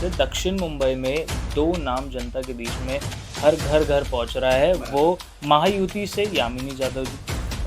से दक्षिण मुंबई में दो नाम जनता के बीच में हर घर घर पहुंच रहा है। वो महायुति से यामिनी जाधव जी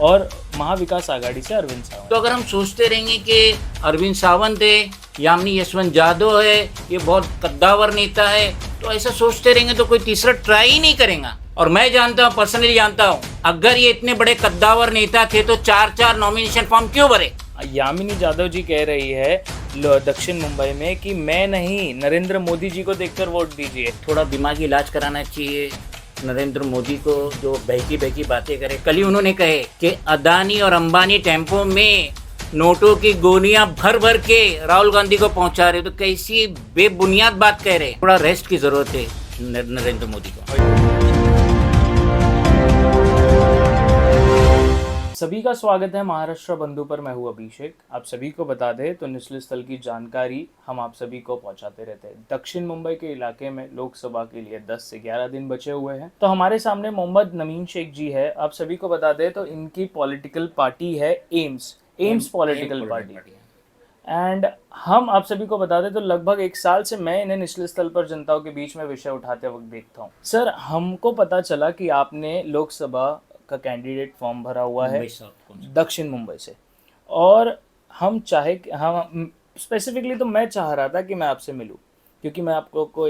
और महाविकास आघाड़ी से अरविंद सावंत। तो अगर हम सोचते रहेंगे कि अरविंद सावंत है, यामिनी यशवंत यादव है, ये बहुत कद्दावर नेता है, तो ऐसा सोचते रहेंगे तो कोई तीसरा ट्राई ही नहीं करेगा। और मैं जानता हूँ, पर्सनली जानता हूँ, अगर ये इतने बड़े कद्दावर नेता थे तो चार चार नॉमिनेशन फॉर्म क्यों भरे। यामिनी यादव जी कह रही है दक्षिण मुंबई में कि मैं नहीं, नरेंद्र मोदी जी को देखकर वोट दीजिए। थोड़ा दिमागी इलाज कराना चाहिए नरेंद्र मोदी को, जो बहकी बातें करे। कल ही उन्होंने कहे कि अदानी और अंबानी टेम्पो में नोटों की गोलियां भर भर के राहुल गांधी को पहुंचा रहे, तो कैसी बेबुनियाद बात कह रहे। थोड़ा रेस्ट की जरूरत है नरेंद्र मोदी को। सभी का स्वागत है महाराष्ट्र बंधु पर। मैं हूं अभिषेक। आप सभी को बता दें तो निचले स्थल की जानकारी हम आप सभी को पहुंचाते रहते हैं। दक्षिण मुंबई के इलाके में लोकसभा के लिए 10 से 11 दिन बचे हुए हैं। तो हमारे सामने मोहम्मद नमीन शेख जी है। आप सभी को बता दें तो इनकी पॉलिटिकल पार्टी है एम्स पॉलिटिकल पार्टी। एंड हम आप सभी को बता दें तो लगभग एक साल से मैं इन्हें निचले स्थल पर जनताओं के बीच में विषय उठाते वक्त देखता हूँ। सर, हमको पता चला कि आपने लोकसभा का कैंडिडेट फॉर्म भरा हुआ है दक्षिण मुंबई से, और हम स्पेसिफिकली तो मैं चाह रहा था कि मैं आपसे मिलूं, क्योंकि मैं आपको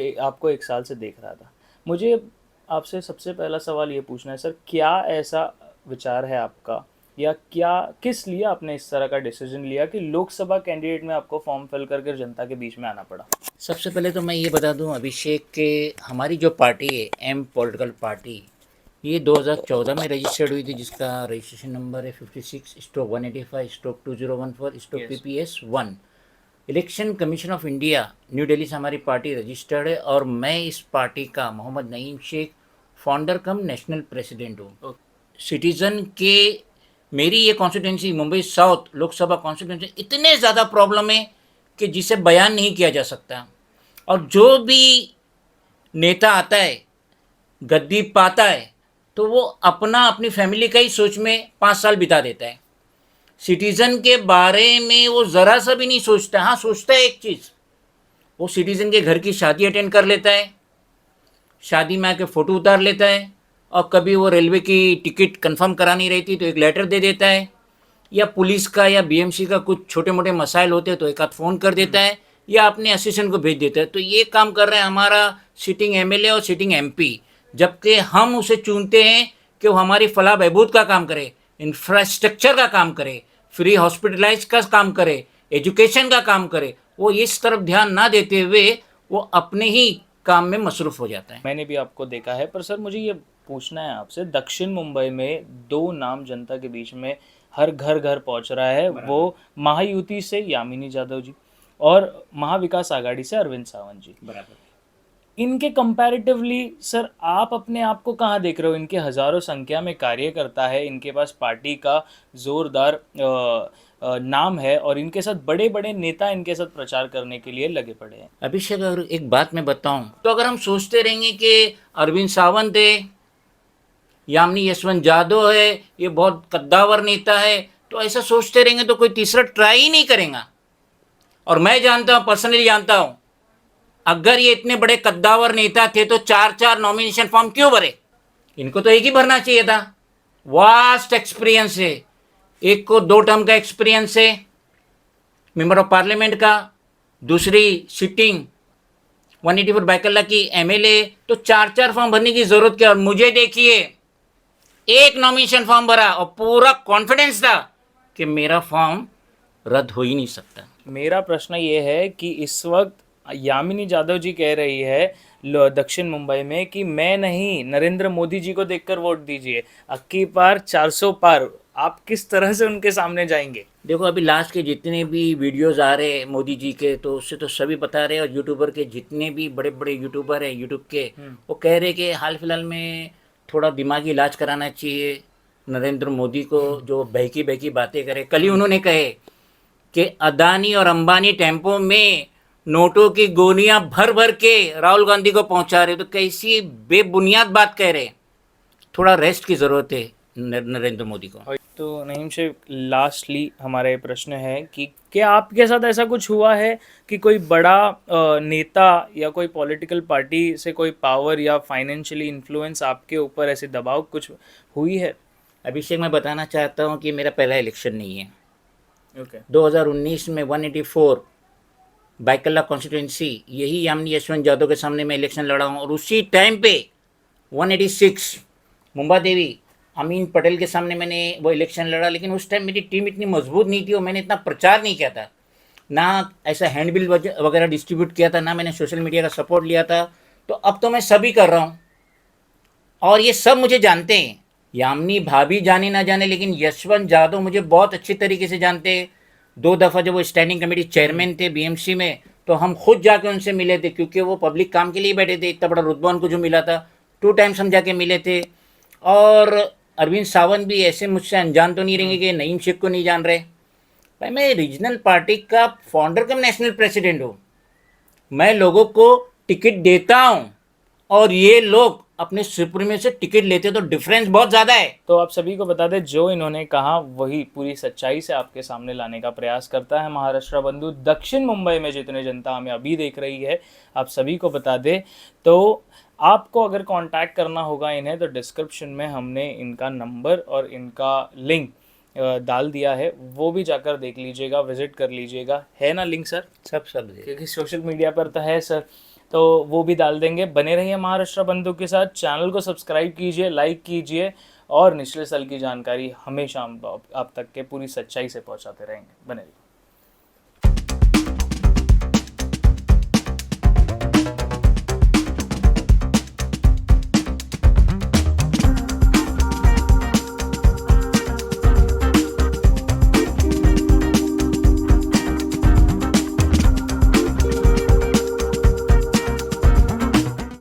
एक साल से देख रहा था। मुझे आपसे सबसे पहला सवाल ये पूछना है, सर, क्या ऐसा विचार है आपका, या किस लिए आपने इस तरह का डिसीजन लिया कि लोकसभा कैंडिडेट में आपको फॉर्म फिल करके जनता के बीच में आना पड़ा? सबसे पहले तो मैं ये बता दूं अभिषेक के हमारी जो पार्टी है एम पॉलिटिकल पार्टी, ये 2014 में रजिस्टर्ड हुई थी, जिसका रजिस्ट्रेशन नंबर है 56/185/2014/PPS1। Election commission of India new Delhi से हमारी पार्टी रजिस्टर्ड है, और मैं इस पार्टी का मोहम्मद नईम शेख फाउंडर कम नेशनल प्रेसिडेंट हूँ। सिटीज़न के मेरी ये constituency Mumbai south Lok Sabha constituency इतने ज़्यादा प्रॉब्लम है कि जिसे बयान नहीं किया जा सकता। और जो भी नेता आता है, गद्दी पाता है, तो वो अपनी फैमिली का ही सोच में 5 साल बिता देता है। सिटीज़न के बारे में वो ज़रा सा भी नहीं सोचता। हाँ, सोचता है एक चीज़, वो सिटीज़न के घर की शादी अटेंड कर लेता है, शादी में आके फ़ोटो उतार लेता है, और कभी वो रेलवे की टिकट कंफर्म करानी रहती तो एक लेटर दे देता है, या पुलिस का या बीएमसी का कुछ छोटे मोटे मसाइल होते हैं तो एक आध फ़ोन कर देता है, या अपने असिस्टेंट को भेज देता है। तो ये काम कर रहे हैं हमारा सिटिंग एमएलए और सिटिंग एमपी, जबकि हम उसे चुनते हैं कि वो हमारी फलाह बहबूद का काम करे, इंफ्रास्ट्रक्चर का काम करे, फ्री हॉस्पिटलाइज का काम करे, एजुकेशन का काम करे। वो इस तरफ ध्यान ना देते हुए वो अपने ही काम में मसरूफ़ हो जाता है। मैंने भी आपको देखा है। पर सर, मुझे ये पूछना है आपसे, दक्षिण मुंबई में दो नाम जनता के बीच में हर घर घर पहुंच रहा है। वो महायुति से यामिनी यादव जी और महाविकास आघाड़ी से अरविंद सावंत जी। बराबर। इनके कंपैरेटिवली सर, आप अपने आप को कहाँ देख रहे हो? इनके हजारों संख्या में कार्यकर्ता है, इनके पास पार्टी का जोरदार नाम है, और इनके साथ बड़े बड़े नेता इनके साथ प्रचार करने के लिए लगे पड़े हैं। अभिषेक, अगर एक बात मैं बताऊं, तो अगर हम सोचते रहेंगे कि अरविंद सावंत है, यामिनी यशवंत यादव है, ये बहुत कद्दावर नेता है, तो ऐसा सोचते रहेंगे तो कोई तीसरा ट्राई ही नहीं करेगा। और मैं जानता हूँ, पर्सनली जानता हूँ, अगर ये इतने बड़े कद्दावर नेता थे तो चार चार नॉमिनेशन फॉर्म क्यों भरे। इनको तो एक ही भरना चाहिए था। वास्ट एक्सपीरियंस है, एक को 2 टर्म का एक्सपीरियंस है मेंबर ऑफ पार्लियामेंट का, दूसरी सिटिंग 184 बाइकल्ला की एमएलए, तो चार चार फॉर्म भरने की जरूरत क्या। और मुझे देखिए, एक नॉमिनेशन फॉर्म भरा और पूरा कॉन्फिडेंस था कि मेरा फॉर्म रद्द हो ही नहीं सकता। मेरा प्रश्न ये है कि इस वक्त यामिनी यादव जी कह रही है दक्षिण मुंबई में कि मैं नहीं, नरेंद्र मोदी जी को देखकर वोट दीजिए। अक्की पार 400 पार, आप किस तरह से उनके सामने जाएंगे? देखो, अभी लास्ट के जितने भी वीडियोस आ रहे हैं मोदी जी के, तो उससे तो सभी बता रहे हैं, और यूट्यूबर के जितने भी बड़े बड़े यूट्यूबर हैं यूट्यूब के, वो कह रहे हैं कि हाल फिलहाल में थोड़ा दिमागी इलाज कराना चाहिए नरेंद्र मोदी को, जो बहकी बातें करे। कल ही उन्होंने कहे कि अदानी और अंबानी टेम्पो में नोटों की गोलियां भर भर के राहुल गांधी को पहुंचा रहे, तो कैसी बेबुनियाद बात कह रहे। थोड़ा रेस्ट की ज़रूरत है नरेंद्र मोदी को। तो नईम शेख, लास्टली हमारा ये प्रश्न है कि क्या आपके साथ ऐसा कुछ हुआ है कि कोई बड़ा नेता या कोई पॉलिटिकल पार्टी से कोई पावर या फाइनेंशियली इन्फ्लुएंस आपके ऊपर ऐसे दबाव कुछ हुई है? अभिषेक, मैं बताना चाहता हूँ कि मेरा पहला इलेक्शन नहीं है। ओके। 2019 में 184 बाइकल्ला कॉन्स्टिट्यूंसी, यही यामिनी यशवंत यादव के सामने मैं इलेक्शन लड़ा हूँ, और उसी टाइम पे 186 मुंबा देवी अमीन पटेल के सामने मैंने वो इलेक्शन लड़ा। लेकिन उस टाइम मेरी टीम इतनी मजबूत नहीं थी और मैंने इतना प्रचार नहीं किया था, ना ऐसा हैंडबिल वगैरह डिस्ट्रीब्यूट किया था, ना मैंने सोशल मीडिया का सपोर्ट लिया था। तो अब तो मैं सभी कर रहा हूँ और ये सब मुझे जानते हैं। यामिनी भाभी जाने ना जाने, लेकिन यशवंत यादव मुझे बहुत अच्छी तरीके से जानते हैं। 2 दफ़ा जब वो स्टैंडिंग कमेटी चेयरमैन थे बीएमसी में, तो हम खुद जाके उनसे मिले थे, क्योंकि वो पब्लिक काम के लिए बैठे थे। इतना बड़ा रुतबा उनको जो मिला था, 2 टाइम्स हम जाके मिले थे। और अरविंद सावंत भी ऐसे मुझसे अनजान तो नहीं रहेंगे कि नईम शेख को नहीं जान रहे। भाई, मैं रीजनल पार्टी का फाउंडर कम नेशनल प्रेसिडेंट हूँ। मैं लोगों को टिकट देता हूँ और ये लोग अपने सुप्रीमो से टिकट लेते, तो डिफरेंस बहुत ज़्यादा है। तो आप सभी को बता दें, जो इन्होंने कहा वही पूरी सच्चाई से आपके सामने लाने का प्रयास करता है महाराष्ट्र बंधु। दक्षिण मुंबई में जितने जनता हमें अभी देख रही है, आप सभी को बता दें, तो आपको अगर कांटेक्ट करना होगा इन्हें, तो डिस्क्रिप्शन में हमने इनका नंबर और इनका लिंक डाल दिया है, वो भी जाकर देख लीजिएगा, विजिट कर लीजिएगा। है ना लिंक सर? सब क्योंकि सोशल मीडिया पर तो है सर, तो वो भी डाल देंगे। बने रहिए महाराष्ट्र बंधु के साथ, चैनल को सब्सक्राइब कीजिए, लाइक कीजिए, और निचले स्थल की जानकारी हमेशा हम आप तक के पूरी सच्चाई से पहुंचाते रहेंगे। बने रहिए।